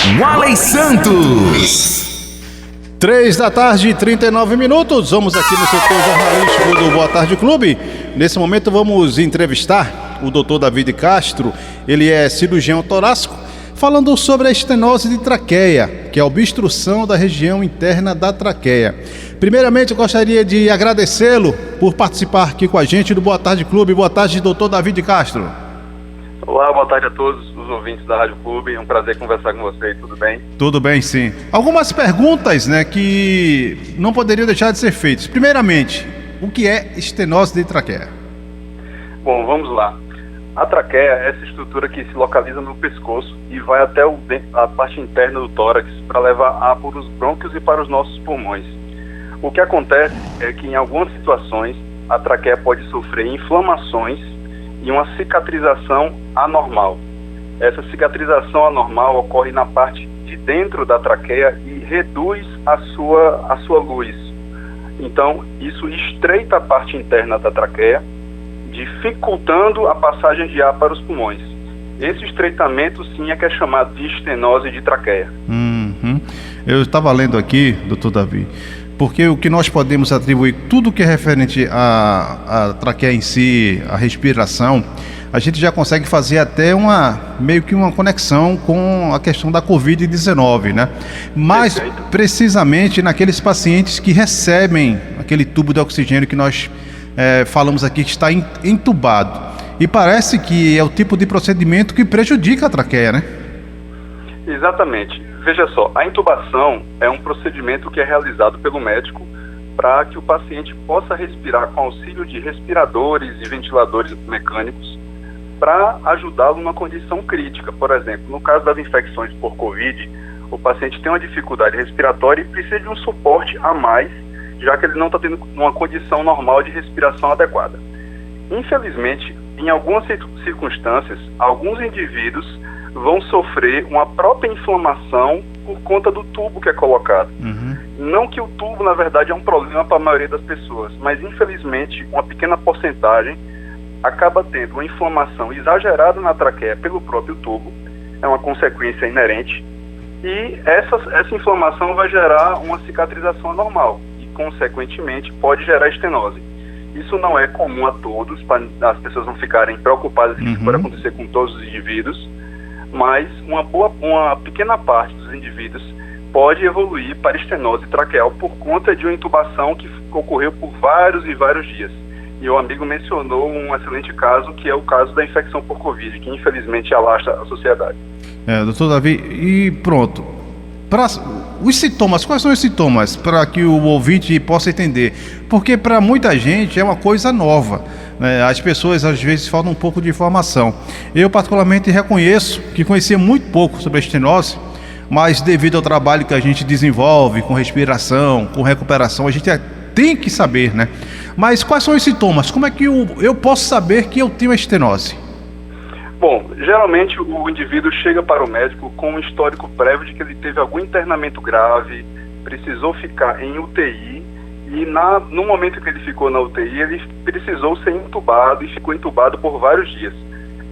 Walley Santos. 3h39. Vamos aqui no setor jornalístico do Boa Tarde Clube. Nesse momento vamos entrevistar o Dr. Davi Castro. Ele é cirurgião torácico, falando sobre a estenose de traqueia, que é a obstrução da região interna da traqueia. Primeiramente, eu gostaria de agradecê-lo por participar aqui com a gente do Boa Tarde Clube. Boa tarde, Dr. Davi Castro. Olá, boa tarde a todos os ouvintes da Rádio Clube. É um prazer conversar com vocês, tudo bem? Tudo bem, sim. Algumas perguntas, que não poderiam deixar de ser feitas. Primeiramente, o que é estenose de traqueia? Bom, vamos lá. A traqueia é essa estrutura que se localiza no pescoço e vai até a parte interna do tórax para levar ar para os brônquios e para os nossos pulmões. O que acontece é que em algumas situações a traqueia pode sofrer inflamações e uma cicatrização anormal. Essa cicatrização anormal ocorre na parte de dentro da traqueia e reduz a sua luz. Então, isso estreita a parte interna da traqueia, dificultando a passagem de ar para os pulmões. Esse estreitamento, sim, é que é chamado de estenose de traqueia. Eu estava lendo aqui, doutor Davi, porque o que nós podemos atribuir, tudo que é referente à traqueia em si, à respiração, a gente já consegue fazer até meio que uma conexão com a questão da Covid-19, né? Mas, precisamente naqueles pacientes que recebem aquele tubo de oxigênio que nós falamos aqui, que está entubado. E parece que é o tipo de procedimento que prejudica a traqueia, né? Exatamente. Veja só, a intubação é um procedimento que é realizado pelo médico para que o paciente possa respirar com auxílio de respiradores e ventiladores mecânicos para ajudá-lo numa condição crítica. Por exemplo, no caso das infecções por Covid, o paciente tem uma dificuldade respiratória e precisa de um suporte a mais, já que ele não está tendo uma condição normal de respiração adequada. Infelizmente, em algumas circunstâncias, alguns indivíduos vão sofrer uma própria inflamação por conta do tubo que é colocado. Não que o tubo, na verdade, é um problema para a maioria das pessoas, mas infelizmente uma pequena porcentagem acaba tendo uma inflamação exagerada na traqueia pelo próprio tubo, é uma consequência inerente, e essa inflamação vai gerar uma cicatrização anormal e, consequentemente, pode gerar estenose. Isso não é comum a todos, para as pessoas não ficarem preocupadas que isso pode acontecer com todos os indivíduos, mas uma pequena parte dos indivíduos pode evoluir para estenose traqueal por conta de uma intubação que ocorreu por vários e vários dias. E o amigo mencionou um excelente caso, que é o caso da infecção por Covid, que infelizmente alastra a sociedade. Doutor Davi, e pronto. Os sintomas, quais são os sintomas para que o ouvinte possa entender? Porque para muita gente é uma coisa nova, né? As pessoas às vezes faltam um pouco de informação. Eu particularmente reconheço que conhecia muito pouco sobre a estenose, mas devido ao trabalho que a gente desenvolve com respiração, com recuperação, a gente tem que saber, né? Mas quais são os sintomas? Como é que eu posso saber que eu tenho a estenose? Bom, geralmente o indivíduo chega para o médico com um histórico prévio de que ele teve algum internamento grave, precisou ficar em UTI e no momento que ele ficou na UTI ele precisou ser entubado e ficou entubado por vários dias.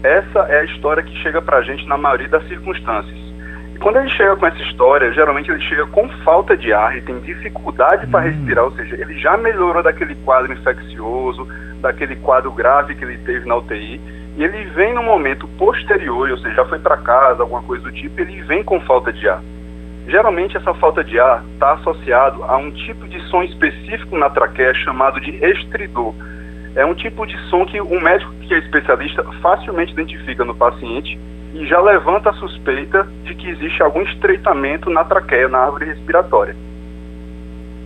Essa é a história que chega para a gente na maioria das circunstâncias. E quando ele chega com essa história, geralmente ele chega com falta de ar, ele tem dificuldade para respirar, ou seja, ele já melhorou daquele quadro infeccioso, daquele quadro grave que ele teve na UTI, e ele vem no momento posterior, ou seja, já foi para casa, alguma coisa do tipo, ele vem com falta de ar. Geralmente essa falta de ar está associado a um tipo de som específico na traqueia chamado de estridor. É um tipo de som que um médico que é especialista facilmente identifica no paciente e já levanta a suspeita de que existe algum estreitamento na traqueia, na árvore respiratória.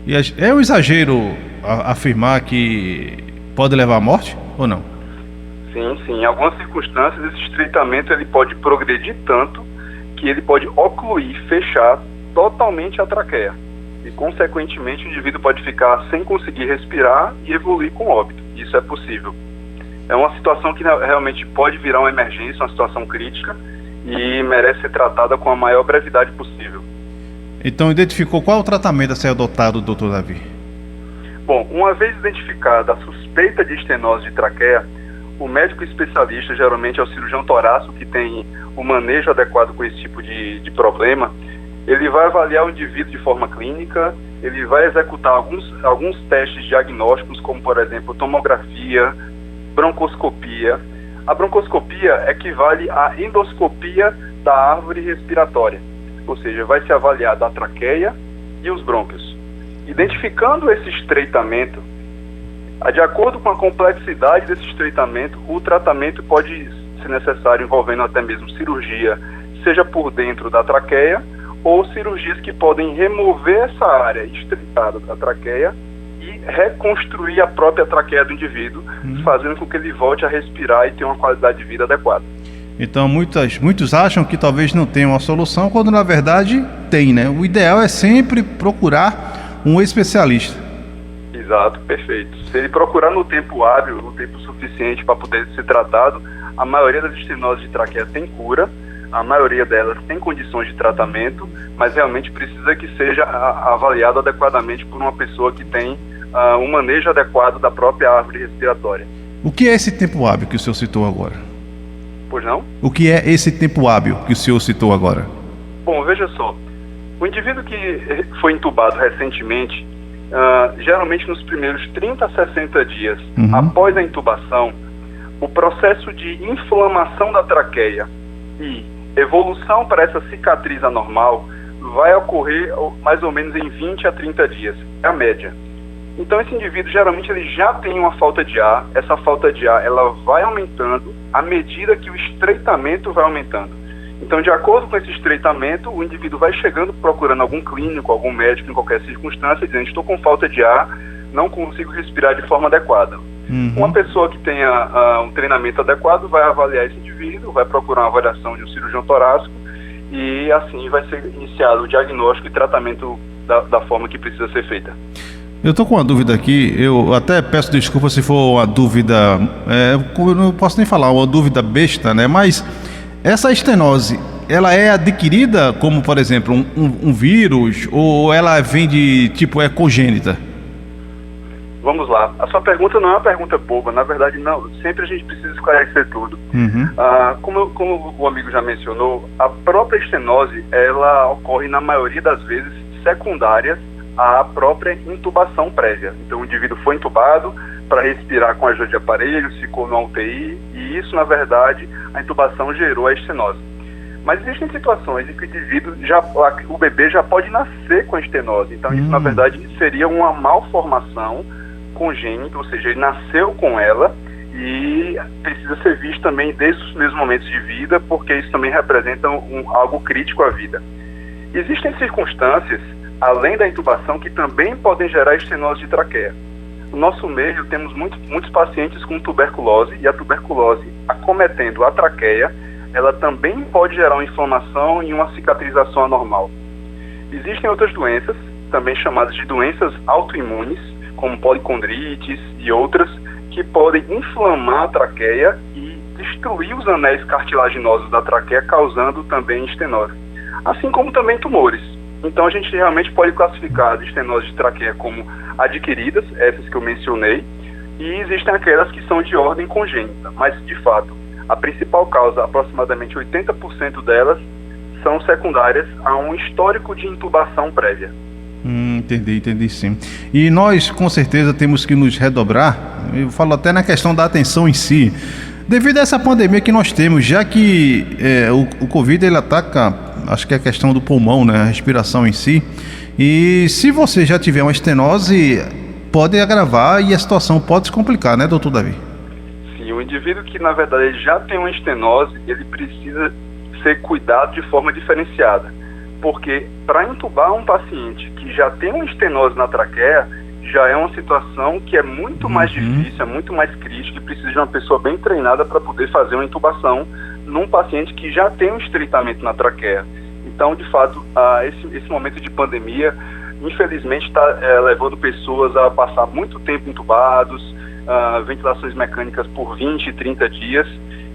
E é um exagero afirmar que pode levar à morte ou não? Sim. Em algumas circunstâncias, esse estreitamento ele pode progredir tanto que ele pode ocluir, fechar totalmente a traqueia. E, consequentemente, o indivíduo pode ficar sem conseguir respirar e evoluir com óbito. Isso é possível. É uma situação que realmente pode virar uma emergência, uma situação crítica, e merece ser tratada com a maior brevidade possível. Então, identificou qual é o tratamento a ser adotado, doutor Davi? Bom, uma vez identificada a suspeita de estenose de traqueia, o médico especialista, geralmente é o cirurgião torácico, que tem o manejo adequado com esse tipo de problema, ele vai avaliar o indivíduo de forma clínica, ele vai executar alguns testes diagnósticos, como, por exemplo, tomografia, broncoscopia. A broncoscopia equivale à endoscopia da árvore respiratória, ou seja, vai se avaliar da traqueia e os brônquios. Identificando esse estreitamento, de acordo com a complexidade desse estreitamento, o tratamento pode ser necessário envolvendo até mesmo cirurgia, seja por dentro da traqueia, ou cirurgias que podem remover essa área estreitada da traqueia e reconstruir a própria traqueia do indivíduo, fazendo com que ele volte a respirar e tenha uma qualidade de vida adequada. Então, muitos acham que talvez não tenha uma solução, quando na verdade tem, né? O ideal é sempre procurar um especialista. Exato, perfeito. Se ele procurar no tempo hábil, no tempo suficiente para poder ser tratado, a maioria das estenoses de traqueia tem cura, a maioria delas tem condições de tratamento, mas realmente precisa que seja avaliado adequadamente por uma pessoa que tem um manejo adequado da própria árvore respiratória. O que é esse tempo hábil que o senhor citou agora? Pois não? O que é esse tempo hábil que o senhor citou agora? Bom, veja só. O indivíduo que foi entubado recentemente, geralmente nos primeiros 30 a 60 dias após a intubação, o processo de inflamação da traqueia e evolução para essa cicatriz anormal vai ocorrer mais ou menos em 20 a 30 dias, é a média. Então esse indivíduo geralmente ele já tem uma falta de ar, essa falta de ar ela vai aumentando à medida que o estreitamento vai aumentando. Então, de acordo com esse estreitamento, o indivíduo vai chegando procurando algum clínico, algum médico em qualquer circunstância, dizendo: estou com falta de ar, não consigo respirar de forma adequada. Uma pessoa que tenha um treinamento adequado vai avaliar esse indivíduo, vai procurar uma avaliação de um cirurgião torácico e assim vai ser iniciado o diagnóstico e tratamento da forma que precisa ser feita. Eu estou com uma dúvida aqui, eu até peço desculpa se for uma dúvida, eu não posso nem falar, uma dúvida besta, né? Mas essa estenose, ela é adquirida como, por exemplo, um vírus, ou ela vem de, tipo, é congênita? Vamos lá. A sua pergunta não é uma pergunta boba, na verdade não, sempre a gente precisa esclarecer tudo. Como o amigo já mencionou, a própria estenose, ela ocorre na maioria das vezes secundárias à própria intubação prévia. Então o indivíduo foi intubado para respirar com a ajuda de aparelhos, ficou no UTI e isso, na verdade, a intubação gerou a estenose. Mas existem situações em que o bebê já pode nascer com a estenose. Então isso, na verdade, seria uma malformação congênita, ou seja, ele nasceu com ela e precisa ser visto também desde os primeiros momentos de vida, porque isso também representa algo crítico à vida. Existem circunstâncias, além da intubação, que também podem gerar estenose de traqueia. No nosso meio, temos muitos pacientes com tuberculose, e a tuberculose acometendo a traqueia, ela também pode gerar uma inflamação e uma cicatrização anormal. Existem outras doenças, também chamadas de doenças autoimunes, como policondrites e outras, que podem inflamar a traqueia e destruir os anéis cartilaginosos da traqueia, causando também estenose. Assim como também tumores. Então a gente realmente pode classificar as estenoses de traqueia como adquiridas, essas que eu mencionei, e existem aquelas que são de ordem congênita, mas de fato a principal causa, aproximadamente 80% delas, são secundárias a um histórico de intubação prévia. Entendi sim. E nós com certeza temos que nos redobrar, eu falo até na questão da atenção em si, devido a essa pandemia que nós temos, já que o Covid ele ataca, acho que é a questão do pulmão, né, a respiração em si, e se você já tiver uma estenose, pode agravar e a situação pode se complicar, né, doutor Davi? Sim, o indivíduo que na verdade ele já tem uma estenose, ele precisa ser cuidado de forma diferenciada, porque para intubar um paciente que já tem uma estenose na traqueia, já é uma situação que é muito mais difícil, é muito mais crítica e precisa de uma pessoa bem treinada para poder fazer uma intubação num paciente que já tem um estreitamento na traqueia. Então, de fato, esse momento de pandemia, infelizmente, está levando pessoas a passar muito tempo intubados, ventilações mecânicas por 20, 30 dias,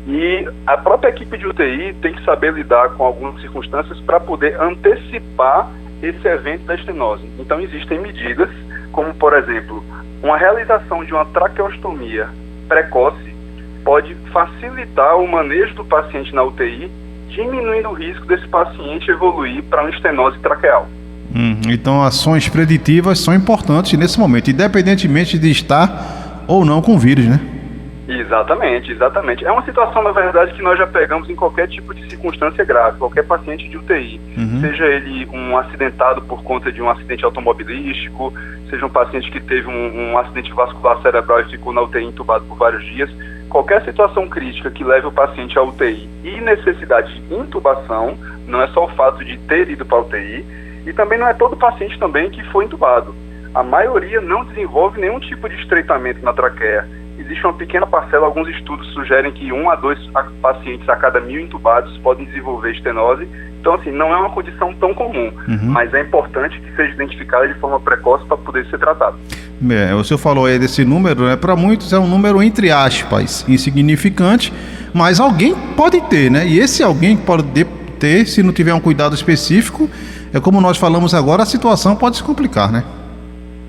e a própria equipe de UTI tem que saber lidar com algumas circunstâncias para poder antecipar esse evento da estenose. Então existem medidas, como por exemplo, uma realização de uma traqueostomia precoce pode facilitar o manejo do paciente na UTI diminuindo o risco desse paciente evoluir para uma estenose traqueal. Então, ações preditivas são importantes nesse momento, independentemente de estar ou não com vírus, né? Exatamente, exatamente. É uma situação, na verdade, que nós já pegamos em qualquer tipo de circunstância grave, qualquer paciente de UTI, seja ele um acidentado por conta de um acidente automobilístico, seja um paciente que teve um acidente vascular cerebral e ficou na UTI entubado por vários dias, qualquer situação crítica que leve o paciente à UTI e necessidade de intubação, não é só o fato de ter ido para a UTI, e também não é todo paciente também que foi intubado. A maioria não desenvolve nenhum tipo de estreitamento na traqueia. Existe uma pequena parcela, alguns estudos sugerem que 1 a 2 pacientes a cada 1.000 intubados podem desenvolver estenose. Então, assim, não é uma condição tão comum, mas é importante que seja identificada de forma precoce para poder ser tratado. O senhor falou aí desse número, né? Para muitos é um número, entre aspas, insignificante, mas alguém pode ter, né? E esse alguém pode ter, se não tiver um cuidado específico, é como nós falamos agora, a situação pode se complicar, né?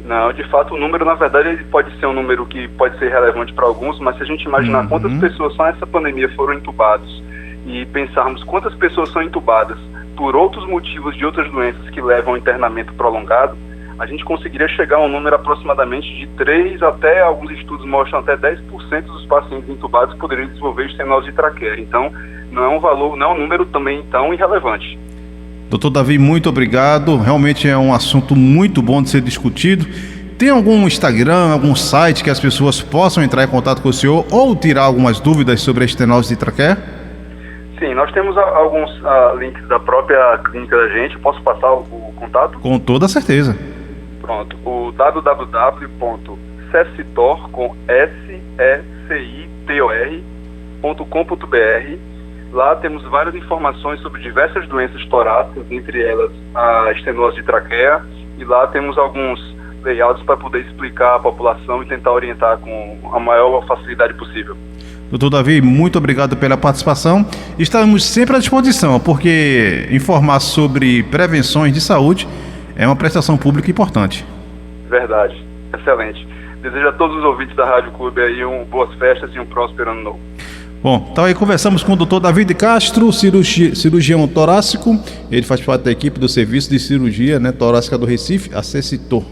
Não, de fato, o número, na verdade, ele pode ser um número que pode ser relevante para alguns, mas se a gente imaginar quantas pessoas só nessa pandemia foram intubados e pensarmos quantas pessoas são intubadas por outros motivos de outras doenças que levam ao internamento prolongado, a gente conseguiria chegar a um número aproximadamente de 3 até, alguns estudos mostram, até 10% dos pacientes intubados poderiam desenvolver estenose de traqueia. Então, não é um valor, não é um número também tão irrelevante. Doutor Davi, muito obrigado. Realmente é um assunto muito bom de ser discutido. Tem algum Instagram, algum site que as pessoas possam entrar em contato com o senhor ou tirar algumas dúvidas sobre a estenose de traqueia? Sim, nós temos alguns links da própria clínica da gente. Posso passar o contato? Com toda certeza. Pronto. O www.secitor.com.br. Lá temos várias informações sobre diversas doenças torácicas, entre elas a estenose de traqueia, e lá temos alguns layouts para poder explicar à população e tentar orientar com a maior facilidade possível. Doutor Davi, muito obrigado pela participação. Estamos sempre à disposição, porque informar sobre prevenções de saúde é uma prestação pública importante. Verdade, excelente. Desejo a todos os ouvintes da Rádio Clube aí boas festas e um próspero ano novo. Bom, então aí conversamos com o Dr. Davi de Castro, cirurgião torácico. Ele faz parte da equipe do Serviço de Cirurgia, né, Torácica do Recife, a Secitor.